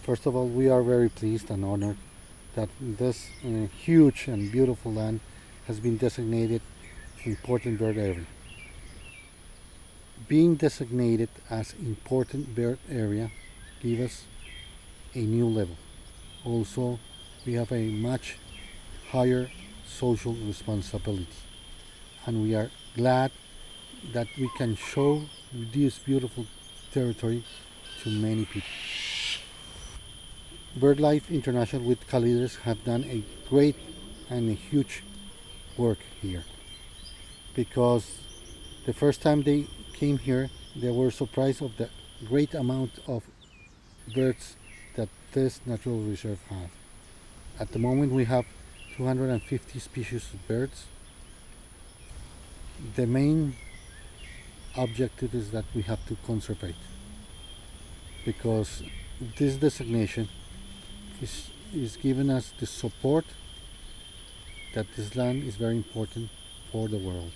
First of all, we are very pleased and honored that this huge and beautiful land has been designated important bird area. Being designated as important bird area gives us a new level. Also, we have a much higher social responsibility, and we are glad that we can show this beautiful territory to many people. BirdLife International with co-leaders have done a great and a huge work here, because the first time they came here they were surprised of the great amount of birds that this natural reserve has. At the moment we have 250 species of birds. The main objective is that we have to conserve it, because this designation is giving us the support that this land is very important for the world.